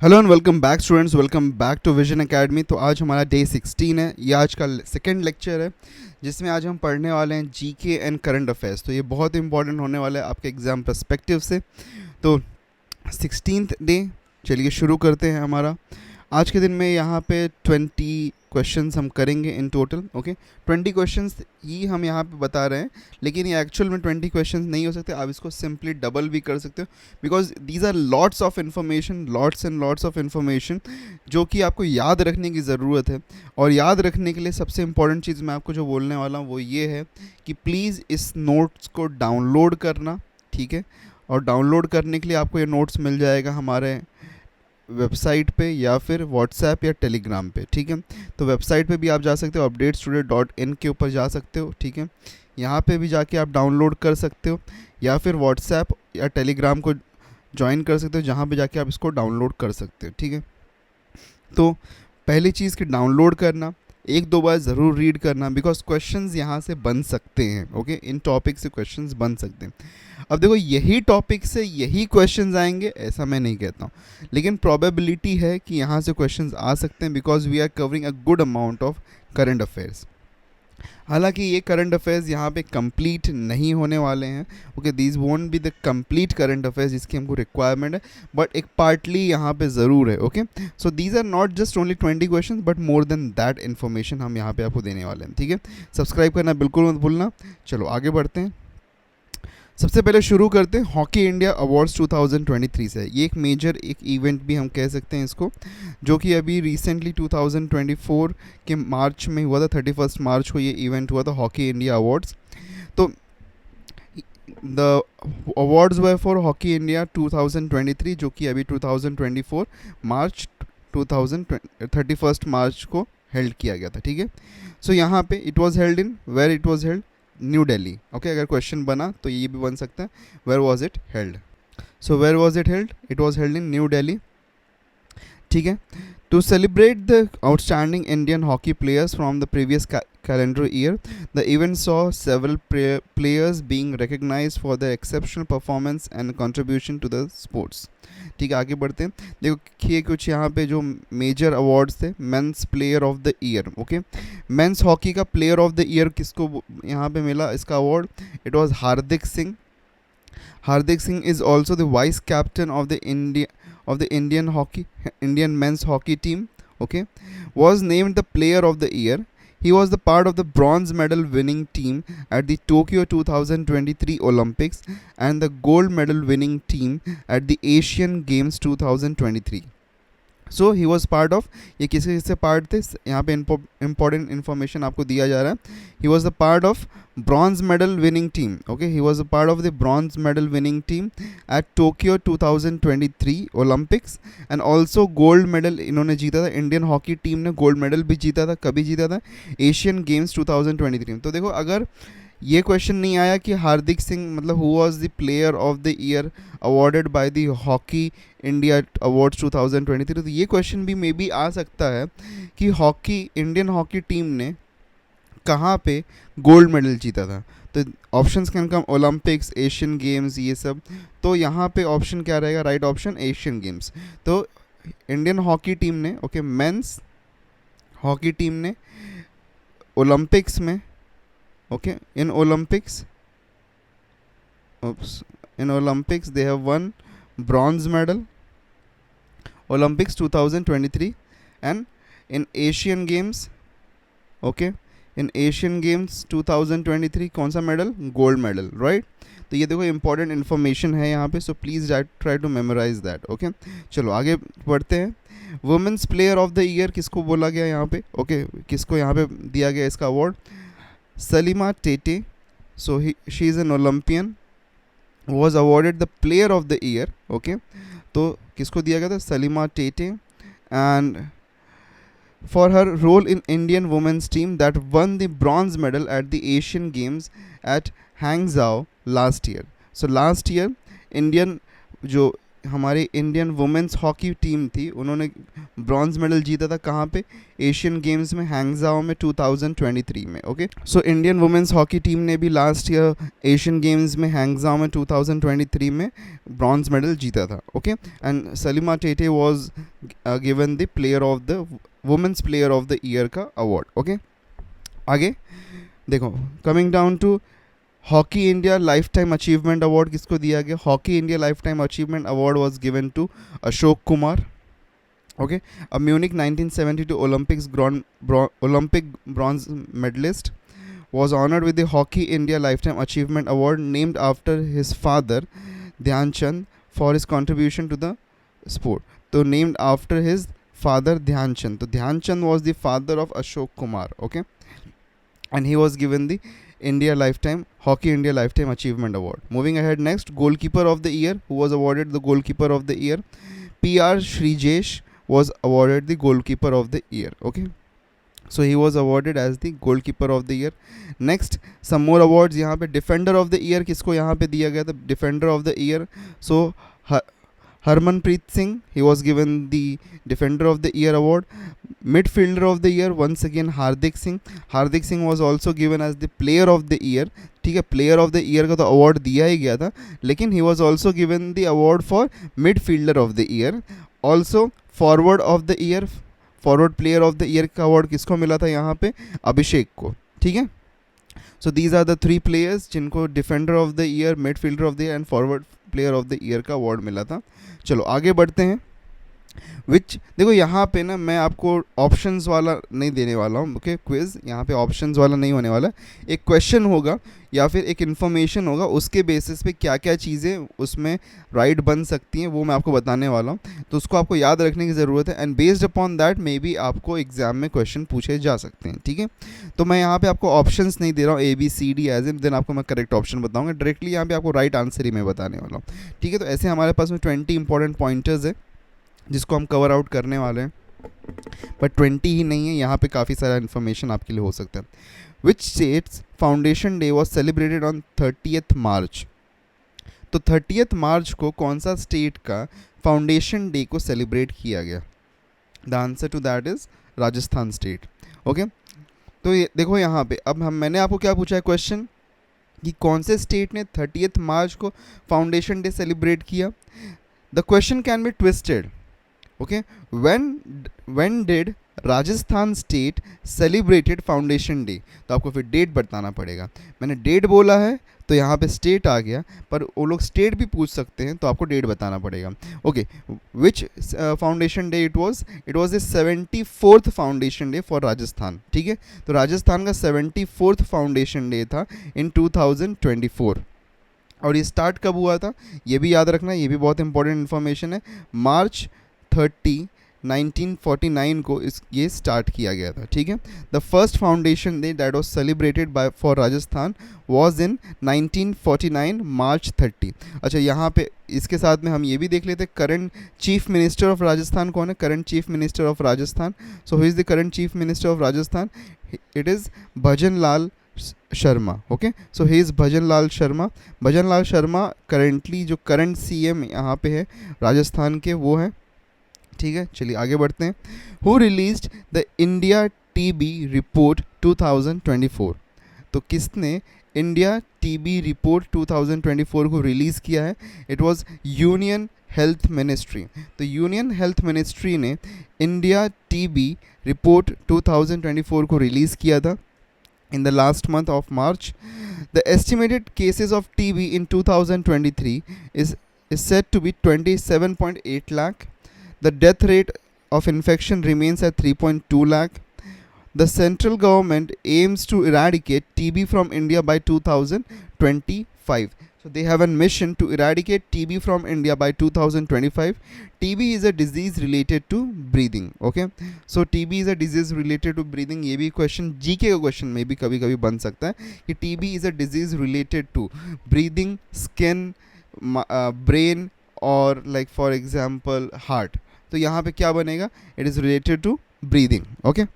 Hello and welcome back students, welcome back to vision academy. तो आज हमारा day 16 है। ये आज का सेकंड लेक्चर है जिसमें आज हम पढ़ने वाले हैं जीके एंड करंट अफेयर्स। तो ये बहुत इंपॉर्टेंट होने वाला है आपके एग्ज़ाम पर्सपेक्टिव से। तो 16th डे, चलिए शुरू करते हैं हमारा। आज के दिन में यहाँ पे 20 क्वेश्चंस हम करेंगे इन टोटल। ओके, 20 क्वेश्चंस ही हम यहाँ पे बता रहे हैं, लेकिन ये एक्चुअल में 20 क्वेश्चंस नहीं हो सकते। आप इसको सिंपली डबल भी कर सकते हो, because these are lots of information, lots and lots of information जो कि आपको याद रखने की ज़रूरत है। और याद रखने के लिए सबसे इंपॉर्टेंट चीज़ मैं आपको जो बोलने वाला हूँ वो ये है कि प्लीज़ इस नोट्स को डाउनलोड करना, ठीक है। और डाउनलोड करने के लिए आपको ये नोट्स मिल जाएगा हमारे वेबसाइट पे या फिर व्हाट्सएप या टेलीग्राम पे, ठीक है। तो वेबसाइट पे भी आप जा सकते हो, updatestudio.in के ऊपर जा सकते हो, ठीक है। यहाँ पे भी जाके आप डाउनलोड कर सकते हो, या फिर व्हाट्सएप या टेलीग्राम को ज्वाइन कर सकते हो, जहाँ पे जाके आप इसको डाउनलोड कर सकते हो, ठीक है। तो पहली चीज़ कि डाउनलोड करना, एक दो बार ज़रूर रीड करना, बिकॉज क्वेश्चंस यहाँ से बन सकते हैं। ओके, इन टॉपिक से क्वेश्चंस बन सकते हैं। अब देखो, यही टॉपिक से यही क्वेश्चंस आएंगे ऐसा मैं नहीं कहता हूँ, लेकिन प्रोबेबिलिटी है कि यहाँ से क्वेश्चंस आ सकते हैं, because we are covering a good amount of current affairs. हालांकि ये करंट अफेयर्स यहाँ पे कंप्लीट नहीं होने वाले हैं। Okay, these won't be the complete current affairs जिसकी हमको रिक्वायरमेंट है, बट एक पार्टली यहाँ पे ज़रूर है। Okay, so these are not just only 20 question, but more than that information हम यहाँ पे आपको देने वाले हैं, ठीक है। सब्सक्राइब करना बिल्कुल मत भूलना। चलो आगे बढ़ते हैं। सबसे पहले शुरू करते हैं हॉकी इंडिया अवार्ड्स 2023 से। ये एक मेजर एक इवेंट भी हम कह सकते हैं इसको, जो कि अभी रिसेंटली 2024 के मार्च में हुआ था। 31 मार्च को ये इवेंट हुआ था, हॉकी इंडिया अवार्ड्स। तो the awards were for hockey India 2023, जो कि अभी 2024 मार्च 31 मार्च को हेल्ड किया गया था, ठीक है। सो यहाँ पे it was held in where it was held New Delhi. Okay, अगर क्वेश्चन बना तो ये भी बन सकता है, where was it held. So where was it held? It was held in New Delhi, ठीक है। To celebrate the outstanding Indian hockey players from the previous calendar year, the event saw several players being recognized for their exceptional performance and contribution to the sports। ठीक है, आगे बढ़ते हैं। देखो ये कुछ यहाँ पे जो मेजर अवार्ड्स थे, men's player of the year. Okay, men's hockey का प्लेयर ऑफ द ईयर किसको यहाँ पे मिला इसका award? It was Hardik Singh. Hardik Singh is also the vice captain of the Indian men's hockey team, okay, was named the player of the year. He was the part of the bronze medal winning team at the Tokyo 2023 Olympics and the gold medal winning team at the Asian Games 2023. So he was part of, ये किसी किससे part थे यहाँ पे important information आपको दिया जा रहा है। He was the part of bronze medal winning team. Okay, he was the part of the bronze medal winning team at Tokyo 2023 Olympics and also gold medal इन्होंने जीता था। इंडियन हॉकी टीम ने gold medal भी जीता था। कभी जीता था? एशियन गेम्स 2023 में। तो देखो, अगर ये क्वेश्चन नहीं आया कि हार्दिक सिंह मतलब who was the player of the year awarded by the hockey India awards 2023, तो ये क्वेश्चन भी मे बी आ सकता है कि इंडियन हॉकी टीम ने कहाँ पे गोल्ड मेडल जीता था। तो options can come Olympics, Asian games, ये सब। तो यहाँ पे ऑप्शन क्या रहेगा? Right option Asian games. तो इंडियन हॉकी टीम ने, ओके, मेंस हॉकी टीम ने ओलंपिक्स में, okay, in Olympics they have won bronze medal, Olympics 2023, and in Asian Games, okay, in Asian Games 2023 कौन सा मेडल? Gold medal, right. तो ये देखो important information है यहाँ पे, so please try to memorise that. Okay, चलो आगे बढ़ते हैं। Women's player of the year किसको बोला गया यहाँ पे? ओके, किसको यहाँ पे दिया गया इसका award? Salima Tete, so she is an Olympian, was awarded the player of the year. Okay, तो किसको दिया गया था? Salima Tete, and for her role in Indian women's team that won the bronze medal at the Asian Games at Hangzhou last year. So last year Indian जो हमारी Indian women's hockey team थी, उन्होंने bronze medal जीता था कहाँ पे, Asian games में हैंगजाओ में 2023 में। Okay, so Indian women's hockey team ने भी लास्ट ईयर एशियन गेम्स में हैंगजाओ में 2023 में ब्रॉन्ज मेडल जीता था। Okay, and Salima Tete was given the player of the women's player of the year का अवार्ड। ओके, आगे देखो, coming down to hockey India lifetime achievement award किसको दिया गया? Hockey India lifetime achievement award was given to Ashok Kumar. Okay, a Munich 1972 Olympic bronze medalist was honored with the Hockey India Lifetime Achievement Award named after his father Dhyan Chand for his contribution to the sport. So named after his father Dhyan Chand. So Dhyan Chand was the father of Ashok Kumar. Okay, and he was given the Hockey India Lifetime Achievement Award. Moving ahead, next, goalkeeper of the year. Who was awarded the goalkeeper of the year? PR Shrijesh was awarded the goalkeeper of the year. Okay, so he was awarded as the goalkeeper of the year. Next, some more awards यहाँ पे. Defender of the year किसको यहाँ पे दिया गया था? Defender of the year, so Harmanpreet Singh, he was given the Defender of the Year award. Midfielder of the Year, once again Hardik Singh. Hardik Singh was also given as the Player of the Year. ठीक है, Player of the Year का तो award दिया ही गया था, लेकिन he was also given the award for Midfielder of the Year. Also Forward of the Year, Forward Player of the Year का award किसको मिला था यहाँ पे? अभिषेक को. ठीक है, so these are the three players जिनको Defender of the Year, Midfielder of the Year and Forward Player of the Year का award मिला था. चलो आगे बढ़ते हैं. विच देखो यहाँ पे ना मैं आपको ऑप्शंस वाला नहीं देने वाला हूँ. ओके, क्विज यहाँ पे ऑप्शंस वाला नहीं होने वाला. एक क्वेश्चन होगा या फिर एक इन्फॉर्मेशन होगा, उसके बेसिस पे क्या क्या चीज़ें उसमें राइट बन सकती हैं वो मैं आपको बताने वाला हूँ. तो उसको आपको याद रखने की ज़रूरत है, and based upon that may be आपको एग्जाम में क्वेश्चन पूछे जा सकते हैं. ठीक है, तो मैं यहाँ पे आपको ऑप्शंस नहीं दे रहा हूँ ABCD एज इन, देन आपको मैं करेक्ट ऑप्शन बताऊँगा. डायरेक्टली यहाँ पे आपको राइट आंसर ही मैं बताने वाला हूँ. ठीक है, तो ऐसे हमारे पास में 20 इंपॉर्टेंट पॉइंटर्स है जिसको हम कवर आउट करने वाले हैं, बट 20 ही नहीं है, यहाँ पे काफ़ी सारा इन्फॉर्मेशन आपके लिए हो सकता है. Which states foundation day was celebrated on 30th मार्च? तो 30th मार्च को कौन सा स्टेट का फाउंडेशन डे को सेलिब्रेट किया गया? The answer to that is Rajasthan state. Okay, तो ये देखो यहाँ पे अब मैंने आपको क्या पूछा है क्वेश्चन कि कौन से स्टेट ने 30th मार्च को फाउंडेशन डे सेलिब्रेट किया. The question can be twisted. Okay, when did Rajasthan state celebrated foundation day? तो आपको फिर डेट बताना पड़ेगा. मैंने डेट बोला है तो यहाँ पे स्टेट आ गया, पर वो लोग स्टेट भी पूछ सकते हैं तो आपको डेट बताना पड़ेगा. Okay, which foundation day it was the 74th foundation day for Rajasthan. ठीक है, तो राजस्थान का 74th फाउंडेशन डे था इन 2024. और ये स्टार्ट कब हुआ था ये भी याद रखना, ये भी बहुत इंपॉर्टेंट इन्फॉर्मेशन है. मार्च 30, 1949 को ये स्टार्ट किया गया था. ठीक है, the first foundation day that was celebrated by for Rajasthan was in 1949 मार्च 30. अच्छा, यहाँ पे इसके साथ में हम ये भी देख लेते हैं current chief minister of Rajasthan कौन है? Current chief minister of Rajasthan. So who is the current chief minister of Rajasthan? It is bhajan Lal Sharma. Okay, so he is bhajan Lal Sharma. Bhajan Lal Sharma currently जो करंट CM यहाँ पे है राजस्थान के, वो है. ठीक है, चलिए आगे बढ़ते हैं. Who released the India TB report 2024? तो किसने इंडिया TB रिपोर्ट 2024 को रिलीज़ किया है? It was union health ministry. तो यूनियन हेल्थ मिनिस्ट्री ने इंडिया TB रिपोर्ट 2024 को रिलीज़ किया था in the last month of March. The estimated cases of TB in 2023 is said to be 27.8 lakh. The death rate of infection remains at 3.2 lakh. The central government aims to eradicate TB from India by 2025. So they have a mission to eradicate TB from India by 2025. TB is a disease related to breathing. Okay, so TB is a disease related to breathing. ये भी question GK का question में भी कभी कभी बन सकता है कि TB is a disease related to breathing, skin, brain और like for example heart. तो यहाँ पे क्या बनेगा? It is related to breathing. Okay,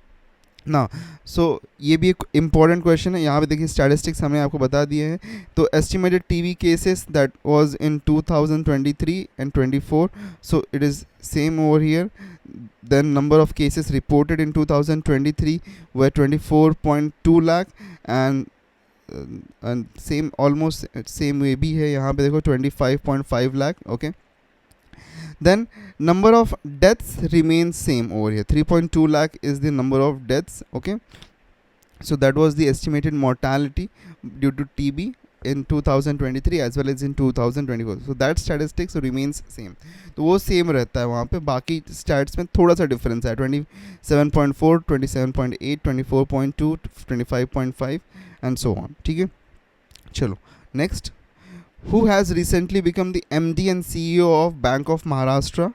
ना। सो ये भी एक इम्पॉर्टेंट क्वेश्चन है। यहाँ पे देखिए स्टैटिस्टिक्स हमने आपको बता दिए हैं। तो estimated TB cases that was in 2023 and 24, so it is same over here. Then number of cases reported in 2023 were 24.2 lakh, and same almost same ये भी है यहाँ पे देखो 25.5 lakh. Okay, then number of deaths remains same over here, 3.2 lakh is the number of deaths. Okay, so that was the estimated mortality due to TB in 2023 as well as in 2024, so that statistics remains same. तो वो same रहता है वहाँ पे, बाकी stats में थोड़ा सा डिफरेंस है, 27.4, 27.8, 24.2, 25.5 एंड सो ऑन। ठीक है, चलो next. Who has recently become the MD and CEO of Bank of Maharashtra?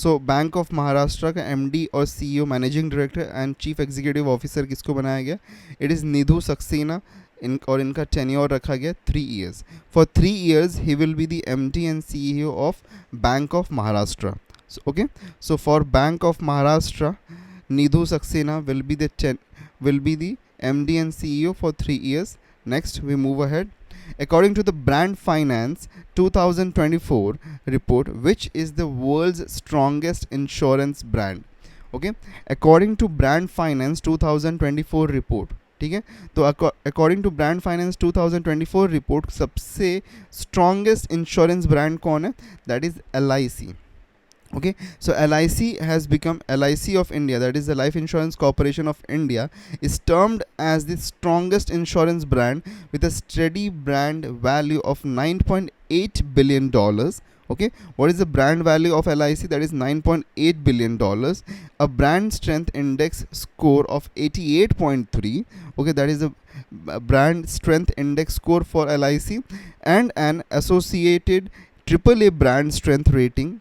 So bank of Maharashtra का MD और CEO, managing director and chief executive officer किसको बनाया गया? It is Nidhu Saxena. और इनका टेन्योर रखा गया 3 years. फॉर 3 years ही will be the MD and CEO of bank of Maharashtra. Okay, so for bank of Maharashtra Nidhu Saxena will be the MD and CEO for 3 years. Next we move ahead. According to the Brand Finance 2024 report, which is the world's strongest insurance brand? Okay, according to Brand Finance 2024 report, ठीक है, तो according to brand finance 2024 report सबसे strongest insurance brand कौन है? That is LIC. Okay, so LIC has become LIC of India, that is the Life Insurance Corporation of India, is termed as the strongest insurance brand with a steady brand value of $9.8 billion. Okay, what is the brand value of LIC? That is $9.8 billion. A brand strength index score of 88.3. Okay, that is the brand strength index score for LIC, and an associated AAA brand strength rating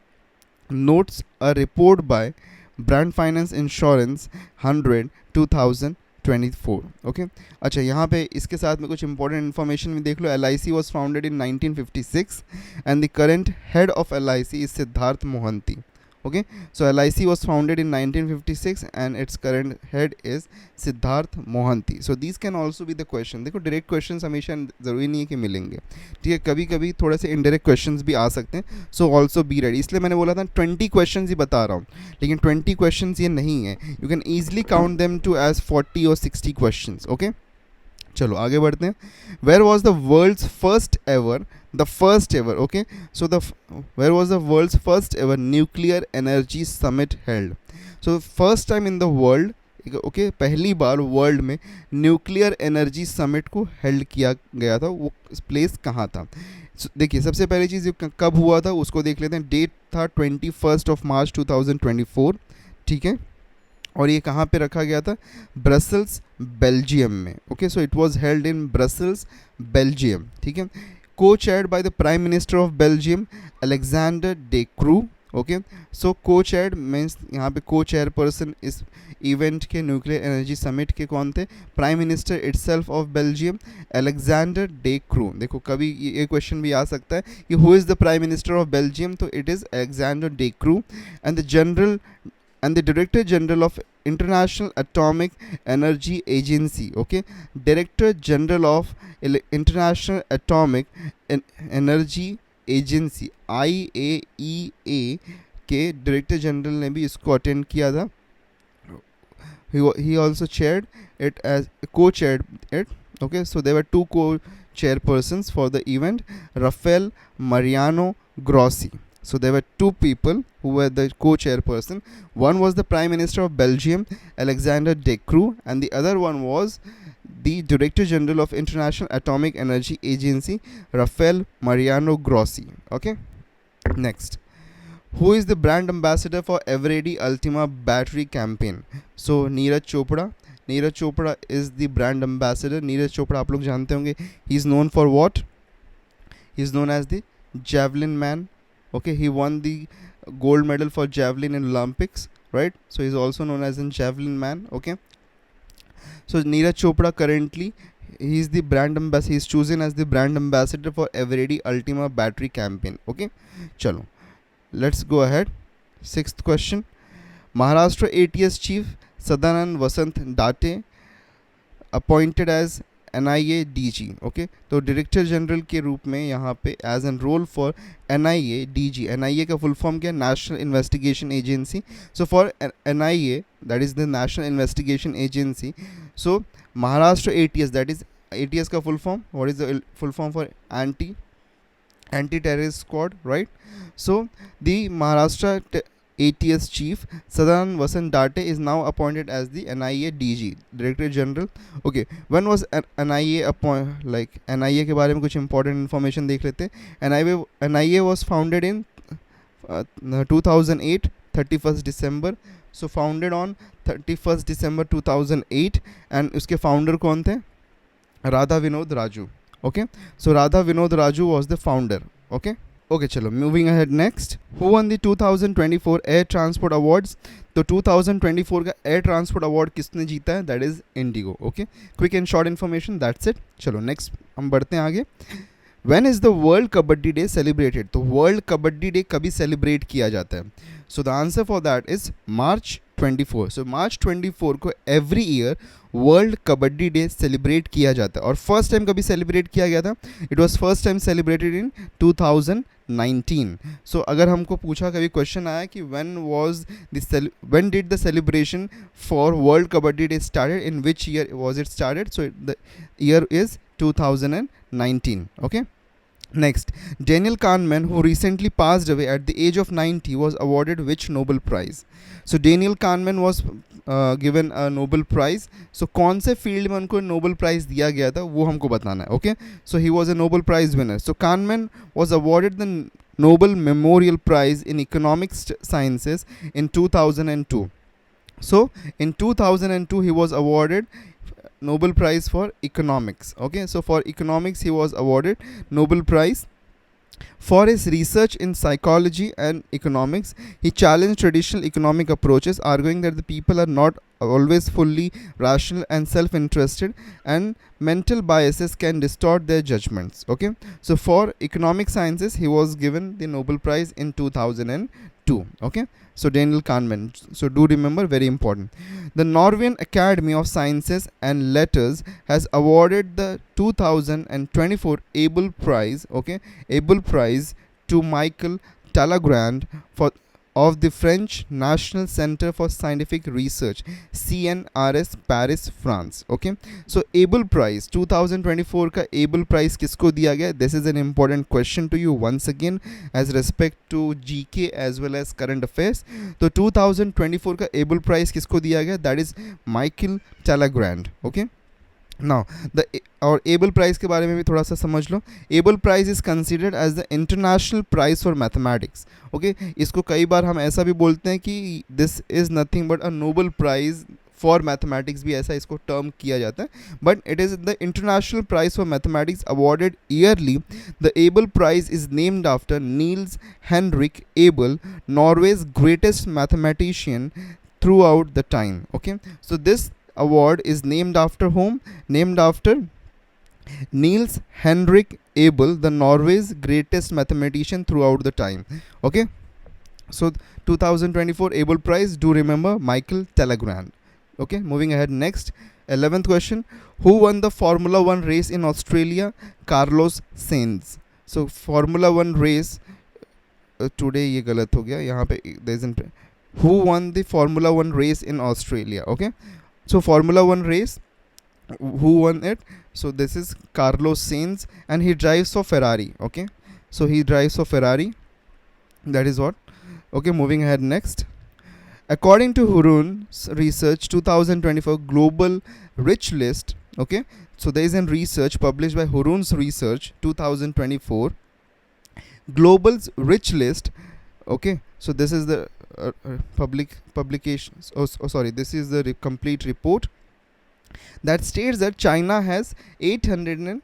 notes a report by Brand Finance Insurance 100 2024. Okay, अच्छा यहाँ पे इसके साथ में कुछ important information भी देख लो। LIC was founded in 1956 and the current head of LIC is Siddharth Mohanty. Okay, so LIC was founded in 1956 and its current head is Siddharth Mohanty. So these can also be the question. देखो direct questions हमेशा ज़रूरी नहीं है कि मिलेंगे, ठीक है, कभी कभी थोड़े से इनडायरेक्ट क्वेश्चंस भी आ सकते हैं. So also be ready. इसलिए मैंने बोला था 20 क्वेश्चंस ही बता रहा हूँ, लेकिन 20 क्वेश्चंस ये नहीं है. You can easily count them to as 40 और 60 क्वेश्चंस. ओके, चलो आगे बढ़ते हैं. Where was the world's first ever, the first ever, okay, so where was the world's first ever nuclear energy summit held? So first time in the world, okay, पहली बार world में nuclear energy summit को held किया गया था. वो place कहाँ था? देखिए सबसे पहली चीज़ कब हुआ था उसको देख लेते हैं. डेट था 21 मार्च 2024, ठीक है, और ये कहाँ पे रखा गया था? ब्रसल्स, बेल्जियम में. Okay, so it was held in Brussels, Belgium, ठीक है. Co-chaired by the Prime Minister of Belgium, Alexander De Croo. Okay, so co-chaired means यहाँ पे co-chair पर्सन इस इवेंट के न्यूक्लियर एनर्जी समिट के कौन थे? Prime minister itself of Belgium, Alexander De Croo. देखो कभी ये क्वेश्चन भी आ सकता है कि who is the prime minister of Belgium, तो it is Alexander De Croo. And the general and the Director General of International Atomic Energy Agency. Okay, Director General of International Atomic Energy Agency IAEA के Director General ने भी इसको attend किया था. He also chaired it as co-chaired it. Okay, so there were two co-chairpersons for the event, Rafael Mariano Grossi. So there were two people who were the co-chairperson. One was the Prime Minister of Belgium, Alexander De Croo, and the other one was the Director General of International Atomic Energy Agency, Rafael Mariano Grossi. Okay, next. Who is the brand ambassador for Eveready Ultima battery campaign? So Neeraj Chopra. Neeraj Chopra is the brand ambassador. Neeraj Chopra आप लोग जानते होंगे. He is known for what? He is known as the javelin man. Okay, he won the gold medal for javelin in Olympics, right? So he's also known as a javelin man. Okay, so Neeraj Chopra currently he's the brand ambassador. He's chosen as the brand ambassador for Eveready Ultima battery campaign. Okay, chalo, let's go ahead. Sixth question. Maharashtra ATS chief Sadanand Vasant Date appointed as NIA DG. Okay, तो director general के रूप में यहाँ पे as an role for NIA DG. NIA का full form क्या है? National investigation agency. So for NIA, that is the national investigation agency. So Maharashtra ATS, that is ATS का full form, what is the full form for anti-terrorist squad, right? So the Maharashtra ATS chief Sadanand Vasant Date is now appointed as the NIA DG, Director General. Okay, when was NIA like NIA के बारे में कुछ important information देख लेते हैं. NIA was founded in 2008, 31st December. So founded on 31st December 2008, and उसके founder कौन थे? Radha Vinod Raju. Okay, so Radha Vinod Raju was the founder. Okay, चलो moving ahead next. Who won the 2024 Air Transport Awards? तो 2024 का Air Transport Award किसने जीता है? That is Indigo. Okay, quick and short information, that's it. चलो next हम बढ़ते हैं आगे. When is the World Kabaddi Day celebrated? तो World Kabaddi Day कभी celebrate किया जाता है? So the answer for that is March 24. So March 24 को every year world kabaddi day celebrate किया जाता है. और फर्स्ट टाइम कभी सेलिब्रेट किया गया था? It was first time celebrated in 2019. सो अगर हमको पूछा, कभी क्वेश्चन आया कि when did the celebration for world kabaddi day started, in which year was it started? So the year is 2019. Okay. Next, Daniel Kahneman, who recently passed away at the age of 90, was awarded which Nobel Prize? So Daniel Kahneman was given a Nobel Prize. So कौन से field में उनको Nobel Prize दिया गया था वो हमको बताना है. Okay, so he was a Nobel Prize winner. So Kahneman was awarded the Nobel Memorial Prize in Economics Sciences in 2002. So in 2002 he was awarded Nobel Prize for Economics. Okay, so for economics he was awarded Nobel Prize. For his research in psychology and economics, he challenged traditional economic approaches, arguing that the people are not always fully rational and self-interested, and mental biases can distort their judgments. Okay, so for economic sciences he was given the Nobel Prize in 2002. Okay, so Daniel Kahneman. So do remember, very important. The Norwegian Academy of Sciences and Letters has awarded the 2024 Abel Prize, okay, Abel Prize to Michael Talleyrand of the French National Center for Scientific Research, CNRS, Paris, France. Okay, so Abel Prize 2024 का Abel Prize किसको दिया गया? This is an important question to you once again as respect to GK as well as current affairs. तो 2024 का Abel Prize किसको दिया गया? That is Michael Talleyrand. Okay. Now और एबल प्राइज़ के बारे में भी थोड़ा सा समझ लो. Abel prize is considered as the international prize for mathematics. Okay, इसको कई बार हम ऐसा भी बोलते हैं कि this is nothing but a Nobel prize for mathematics, भी ऐसा इसको टर्म किया जाता है. But it is the international prize for mathematics awarded yearly. The Abel prize is named after Niels Henrik Abel, Norway's greatest mathematician through out the time. Okay, so this award is named after whom? Named after Niels Henrik Abel, the Norway's greatest mathematician throughout the time. Okay, so 2024 Abel Prize, do remember Michael Talleyrand. Okay, moving ahead next. 11th question. Who won the Formula 1 race in Australia? Carlos Sainz. So Formula 1 race today ये गलत हो गया यहाँ पे. there isn't. Who won the Formula 1 race in Australia? Okay, so Formula 1 race, who won it? So this is Carlos Sainz, and he drives for Ferrari. Okay, so he drives for Ferrari. That is what. Okay, moving ahead next. According to Hurun's research 2024 global rich list. Okay, so there is a research published by Hurun's research 2024 global's rich list. Okay, so this is the publications. This is the complete report that states that China has 840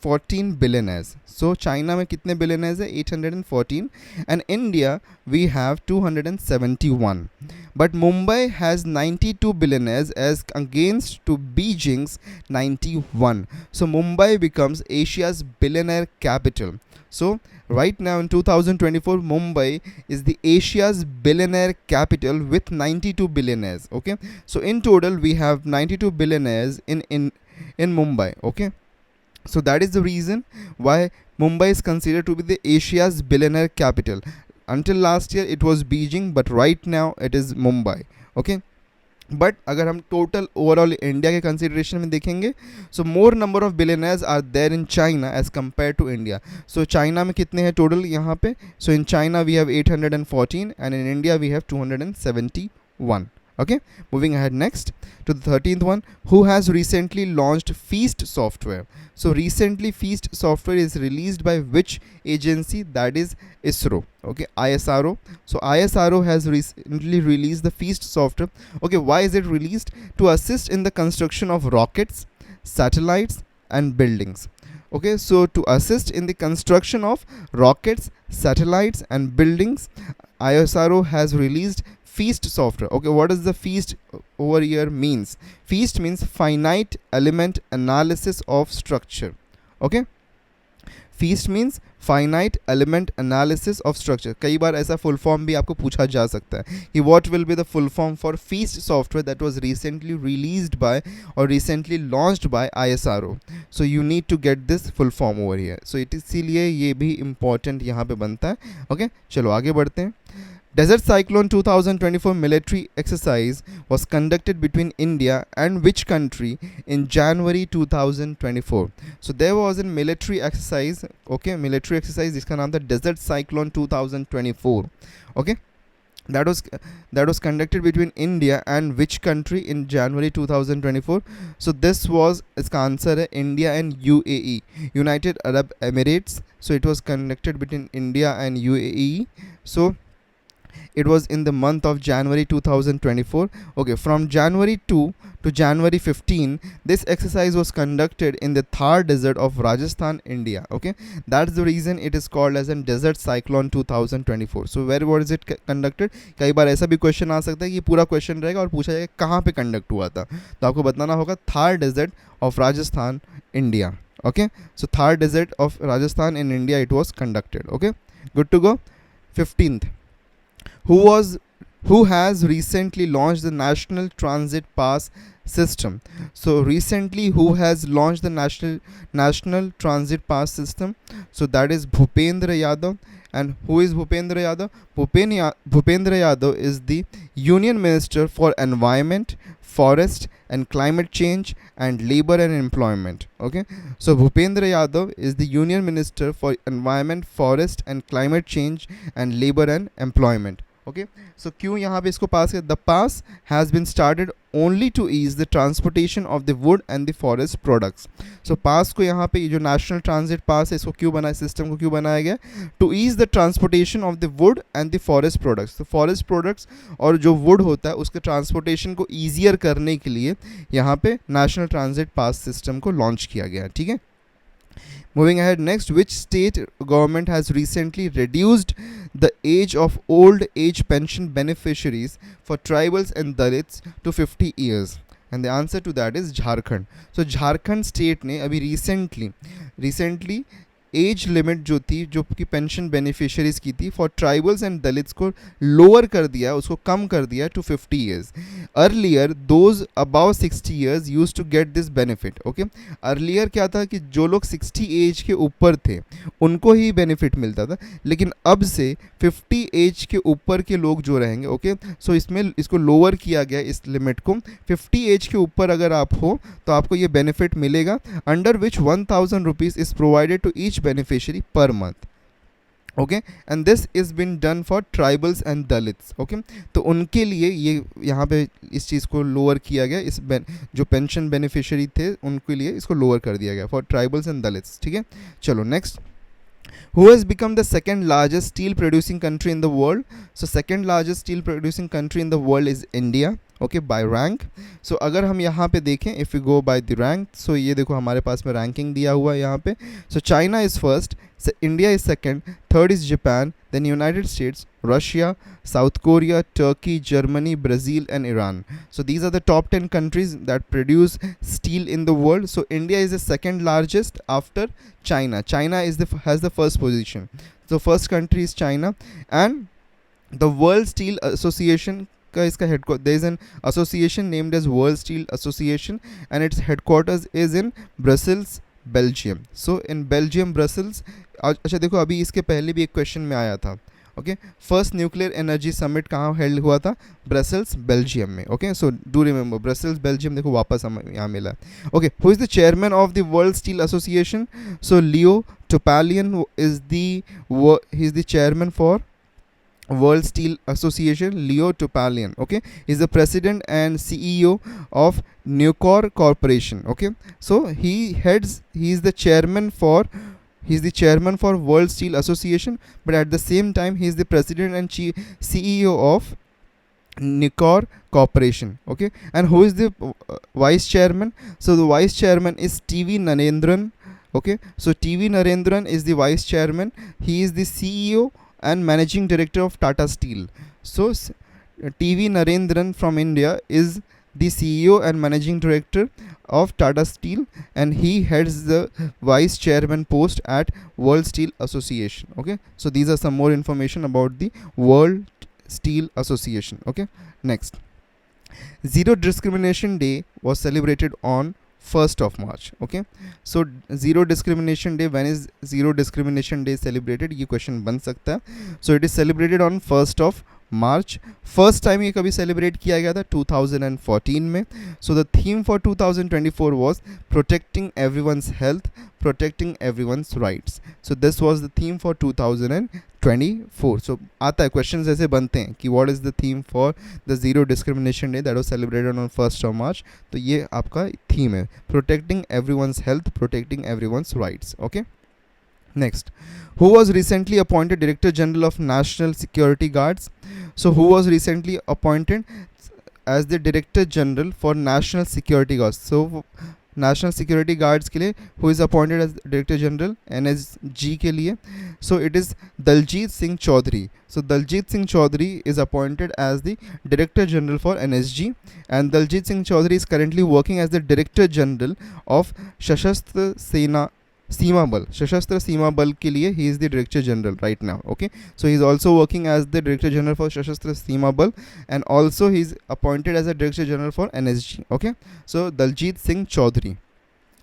814 billionaires. So China में कितने billionaires है? 814. And India we have 271. But Mumbai has 92 billionaires as against to Beijing's 91. So Mumbai becomes Asia's billionaire capital. So right now in 2024, Mumbai is the Asia's billionaire capital with 92 billionaires. Okay, so in total we have 92 billionaires in Mumbai. Okay, so that is the reason why Mumbai is considered to be the Asia's billionaire capital. Until last year it was Beijing, but right now it is Mumbai. Okay, but अगर हम total overall India के consideration में देखेंगे, so more number of billionaires are there in China as compared to India. So China में कितने हैं total यहाँ पे? So in China we have 814 and in India we have 271. Okay, moving ahead next to the 13th one. Who has recently launched Feast software? So recently Feast software is released by which agency? That is ISRO. Okay, ISRO. So ISRO has recently released the Feast software. Okay, why is it released? To assist in the construction of rockets, satellites and buildings. Okay, so to assist in the construction of rockets, satellites and buildings, ISRO has released Feast software. Okay, what does the Feast over here means? Feast means finite element analysis of structure. Okay, Feast means finite element analysis of structure. कई बार ऐसा full form भी आपको पूछा जा सकता है कि what will be the full form for Feast software that was recently released by or recently launched by ISRO. So you need to get this full form over here. So इसीलिए ये भी important यहाँ पे बनता है. Okay, चलो आगे बढ़ते हैं. Desert Cyclone 2024 military exercise was conducted between India and which country in January 2024? So there was a military exercise, okay, military exercise जिसका नाम था Desert Cyclone 2024. Okay, that was conducted between India and which country in January 2024? So this was, इसका answer है India and UAE, United Arab Emirates. So it was conducted between India and UAE. So it was in the month of January 2024. Okay, from January 2 to January 15, this exercise was conducted in the Thar desert of Rajasthan, India. Okay, that's the reason it is called as a Desert Cyclone 2024. So where was it conducted? कई बार ऐसा भी question आ सकता है कि पूरा question रहेगा और पूछा जाएगा कहाँ पे कंडक्ट हुआ था, तो आपको बताना होगा Thar desert of Rajasthan, India. Okay, so Thar desert of Rajasthan in India it was conducted. Okay, good to go. 15th. Who has recently launched the National Transit Pass system? So recently who has launched the National Transit Pass system? So that is Bhupendra Yadav. And who is Bhupendra Yadav? Bhupendra Yadav is the Union Minister for Environment, Forest and Climate Change and Labor and Employment. Okay, so Bhupendra Yadav is the Union Minister for Environment, Forest and Climate Change and Labor and Employment. Okay, so क्यों यहाँ पे इसको पास किया? The pass has been started only to ease the transportation of the wood and the forest products. So pass को यहाँ पे ये जो national transit pass है इसको क्यों बनाया, system को क्यों बनाया गया? To ease the transportation of the wood and the forest products. तो forest products और जो wood होता है उसके transportation को easier करने के लिए यहाँ पे national transit pass system को launch किया गया. ठीक है. Moving ahead next, which state government has recently reduced the age of old age pension beneficiaries for tribals and Dalits to 50 years? And the answer to that is Jharkhand. So Jharkhand state ने अभी recently age limit जो थी जो कि pension beneficiaries की थी for tribals and dalits को lower कर दिया, उसको कम कर दिया to 50 years. Earlier those about 60 years use to get this benefit. Okay, earlier क्या था कि जो लोग 60 एज के ऊपर थे उनको ही बेनिफिट मिलता था, लेकिन अब से 50 एज के ऊपर के लोग जो रहेंगे, ओके, सो इसमें इसको लोअर किया गया इस लिमिट को. 50 एज के ऊपर अगर आप हो तो आपको ये बेनिफिट मिलेगा, under which 1000 rupees is provided to each beneficiary per month. Okay, and this is been done for tribals and dalits. Okay, तो उनके लिए ये यहाँ पे इस चीज़ को लोअर किया गया, इस जो पेंशन बेनिफिशियरी थे उनके लिए इसको लोअर कर दिया गया फॉर ट्राइबल्स एंड दलित्स. ठीक है, चलो next. Who has become the second largest steel producing country in the world? So second largest steel producing country in the world is India. Okay, by rank. So अगर हम यहाँ पे देखें, if you go by the rank, so ये देखो हमारे पास में ranking दिया हुआ है यहाँ पे। So China is first, India is second, third is Japan, then United States, Russia, South Korea, Turkey, Germany, Brazil, and Iran. So these are the top 10 countries that produce steel in the world. So India is the second largest after China. China is has the first position. So first country is China, and the World Steel Association का इसका headquarters, there is an association named as World Steel Association, and its headquarters is in Brussels, Belgium. So in Belgium, Brussels. अच्छा देखो, अभी इसके पहले भी एक question में आया था। Okay, first nuclear energy summit कहाँ हेल्ड हुआ था? ब्रसेल्स, बेल्जियम में। Okay, so do remember Brussels, Belgium, देखो वापस हमें यहाँ मिला है। Okay, who is the chairman of the world steel association? So Leo Topalian is the chairman for World Steel Association. Leo Topalian, okay, is the president and CEO of Nucor Corporation. Okay, so he is the chairman for World Steel Association, but at the same time he is the president and CEO of Nucor Corporation. Okay, and who is the vice chairman? So the vice chairman is TV Narendran. Okay, so TV Narendran is the vice chairman. He is the CEO and managing director of Tata Steel. So TV Narendran from India is the CEO and managing director of Tata Steel, and he heads the vice chairman post at World Steel Association. Okay, so these are some more information about the World Steel Association. Okay, next, Zero Discrimination Day was celebrated on 1st of March. Okay, so Zero Discrimination Day, when is Zero Discrimination Day celebrated? ये question बन सकता है. So it is celebrated on 1st of March. First time ये कभी celebrate किया गया था 2014 में. So the theme for 2024 was protecting everyone's health, protecting everyone's rights. So this was the theme for 2024. सो आता है क्वेश्चन ऐसे बनते हैं कि what is the theme for the zero discrimination day that was celebrated on 1st of March. तो ये आपका theme है, protecting everyone's health, protecting everyone's rights. Okay, next, who was recently appointed Director General of National Security Guards? So who was recently appointed as the Director General for National Security Guards? So National Security Guards के लिए who is appointed as Director General NSG के लिए? So it is Daljit Singh Chaudhary. So Daljit Singh Chaudhary is appointed as the Director General for NSG, and Daljit Singh Chaudhary is currently working as the Director General of Sashastra Seema Bal के लिए he is the Director General right now. Okay, so he is also working as the Director General for Sashastra Seema Bal, and also he is appointed as a Director General for NSG. Okay, so Daljit Singh Chaudhary.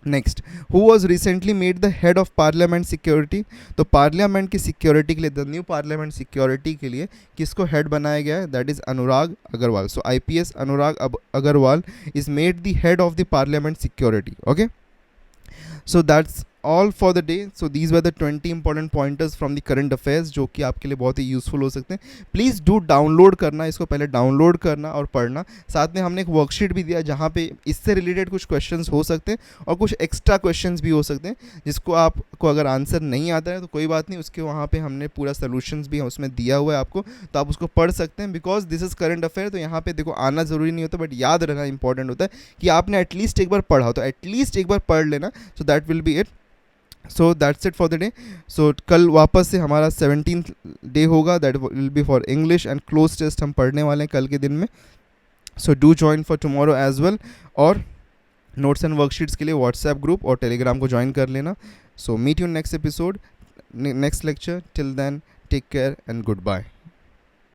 Next, who was recently made the head of parliament security? तो parliament की security के लिए, the new parliament security के लिए किसको head बनाया गया है? That is Anurag Agrawal. So IPS Anurag Agrawal is made the head of the parliament security. Okay, so that's all for the day. So these were the 20 important pointers from the current affairs जो कि आपके लिए बहुत ही यूज़फुल हो सकते हैं. प्लीज़ डू डाउनलोड करना, इसको पहले डाउनलोड करना और पढ़ना. साथ में हमने एक वर्कशीट भी दिया जहाँ पे इससे रिलेटेड कुछ क्वेश्चंस हो सकते हैं और कुछ एक्स्ट्रा क्वेश्चंस भी हो सकते हैं जिसको आपको अगर आंसर नहीं आता है तो कोई बात नहीं, उसके वहाँ पे हमने पूरा सोल्यूशंस भी उसमें दिया हुआ है आपको, तो आप उसको पढ़ सकते हैं. Because this is current affair, तो यहाँ पे देखो आना ज़रूरी नहीं होता, बट याद रखना इंपॉर्टेंट होता है कि आपने एटलीस्ट एक बार पढ़ा हो, तो एटलीस्ट एक बार पढ़ लेना. So that will be it. So that's it for the day. So कल वापस से हमारा 17th डे होगा, that will be for English and cloze test हम पढ़ने वाले हैं कल के दिन में. So do join for tomorrow as well, और नोट्स एंड वर्कशीट्स के लिए व्हाट्सएप ग्रुप और टेलीग्राम को ज्वाइन कर लेना. So meet you next episode, next lecture. Till then take care and good bye.